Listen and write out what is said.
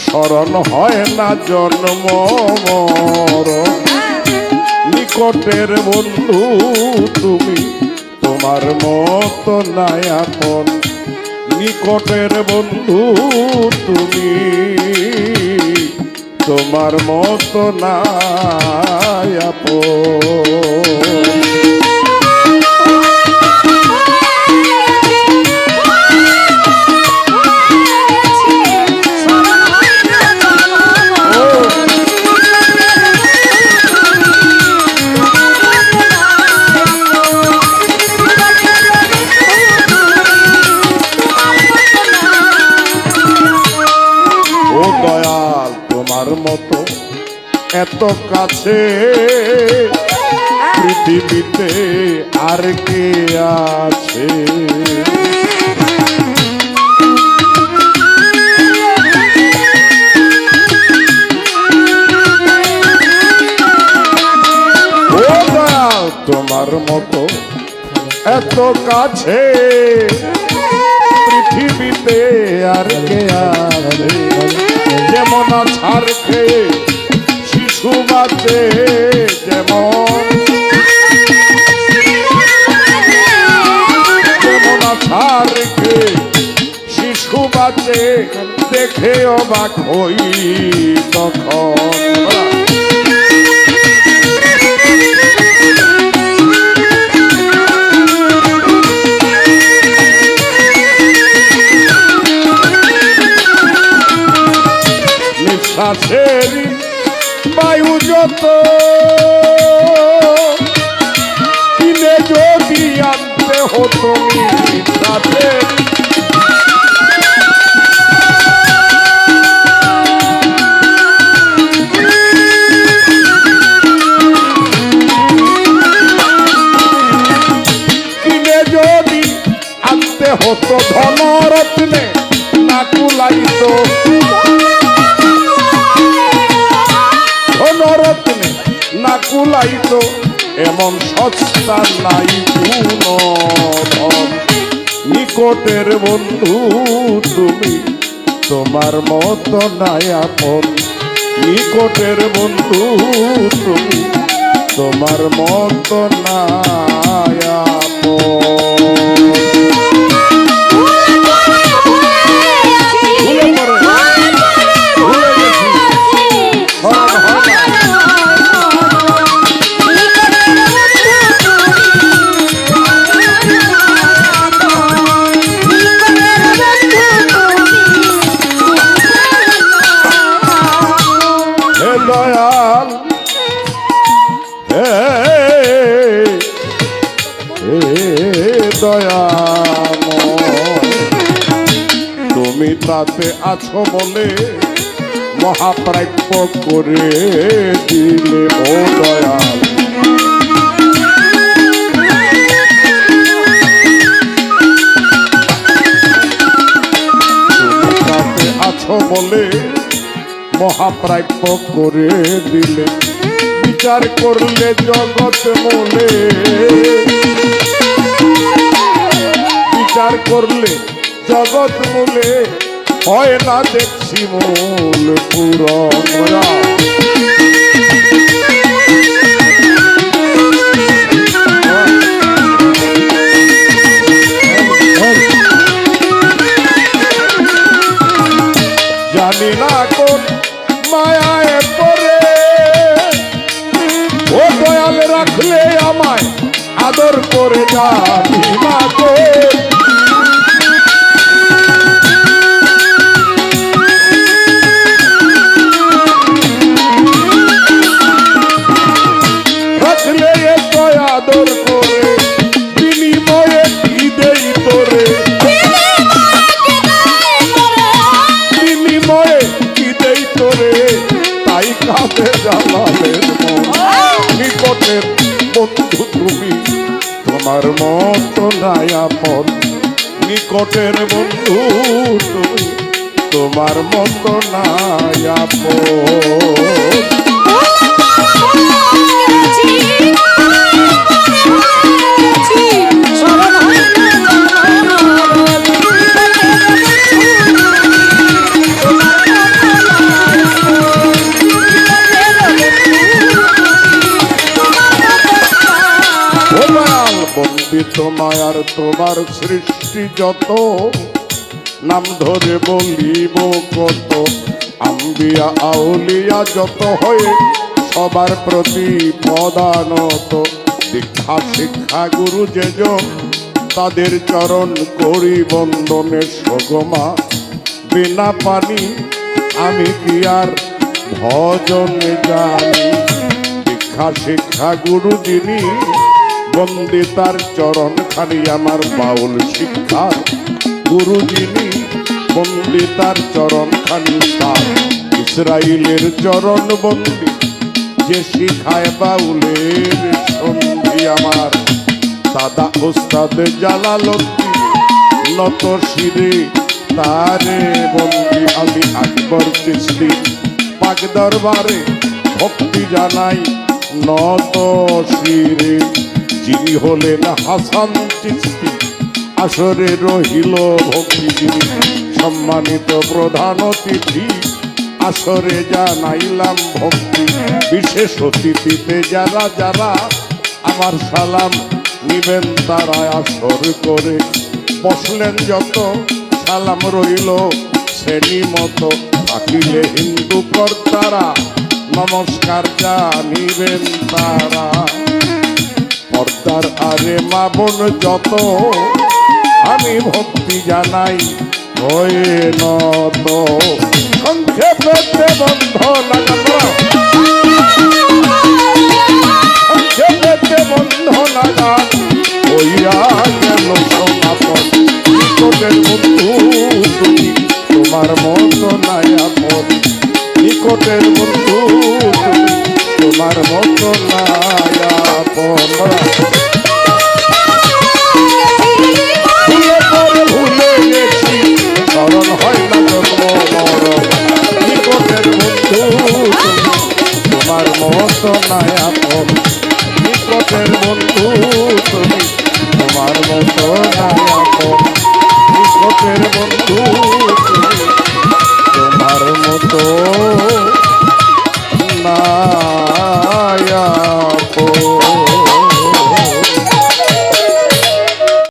স্মরণ হয় না জন্ম মরণ। নিকটের বন্ধু তুমি, তোমার মতো নাই আপন। নিকটের বন্ধু তুমি, তোমার মতো নাই আপন। মতো এত কাছে পৃথিবীতে আর কে আছে? ও দয়াল তোমার মতো এত কাছে পৃথিবীতে আর কে আছে? যেমন ছাড় খেয়ে শিশু বাঁচে, যেমন ছাড় খেয়ে শিশু বাঁচে, দেখে অবাক হই তখন। নিঃশ্বাসের বায়ু যত কিনে যদি আনতে হতো, নিঃশ্বাসের কিনে যদি আনতে হতো, ধনরত্নে না কুলাইতো। ধনরত্নে না কুলাইতো, এমন সস্তা নাই কোনো ধন। নিকটের বন্ধু তুমি, তোমার মতো নাই আপন। নিকটের বন্ধু তুমি, তোমার মতো নাই আপন। দয়াল দয়াময় তুমি তাতে আছো বলে মহাপ্রাপ্য করে দিলে। ও দয়াল তুমি তাতে আছো বলে মহাপ্রাপ্য করে দিলে। বিচার করলে জগৎ মূলে, বিচার করলে জগৎ মূলে হয় না দেখছি মূল পুরন। জানি না কোন মায়ায় পরে ও দয়াল রাখলে আমায় আদর করে। জানি না কোন রাখলে এত আদর করে, বিনিময়ে কি দেই তোরে, বিনিময়ে কি দেই তোরে, তাই কাঁদে জালালের মন। নিকটের বন্ধু তুমি, তোমার মতো নাই আপন। নিকটের বন্ধু তুমি, তোমার মতো নাই আপন। কল্পিত মায়ার তোমার সৃষ্টি যত, নাম ধরে বলিব কত। আম্বিয়া আউলিয়া যত হয়ে সবার প্রতি প্রদানত, দীক্ষা শিক্ষা গুরু যেজন তাদের চরণ করি বন্দনে সগমা। বিনা পানি আমি কি আর ভজন জানি, দীক্ষা শিক্ষা গুরু যিনি বন্দিতার চরণ খানি। আমার বাউল শিক্ষার গুরু যিনি বন্দিতার চরণ খানি, তার ইসরাইলের চরণ বন্দি যে শিখায় বাউলের সন্ধি। আমার দাদা ওস্তাদ জালালউদ্দিন নত শিরে তারে বন্দি। আমি আকবর চিশতি পাক দরবারে ভক্তি জানাই নত শিরে। যিনি হলেন হাসান চিশতি আসরে রহিল ভক্তি, যিনি সম্মানিত প্রধান অতিথি আসরে জানাইলাম ভক্তি। বিশেষ অতিথিতে যারা যারা আমার সালাম নিবেন তারা আসর করে বসলেন যত, সালাম রইল শ্রেণী মতো। থাকিলে হিন্দু কর্তারা নমস্কার জানিবেন তারা। পর্দার আরে মা বোন যত আমি ভক্তি জানাই হয়ে নত। সংক্ষেপে বন্ধ লাগাবো, সংক্ষেপে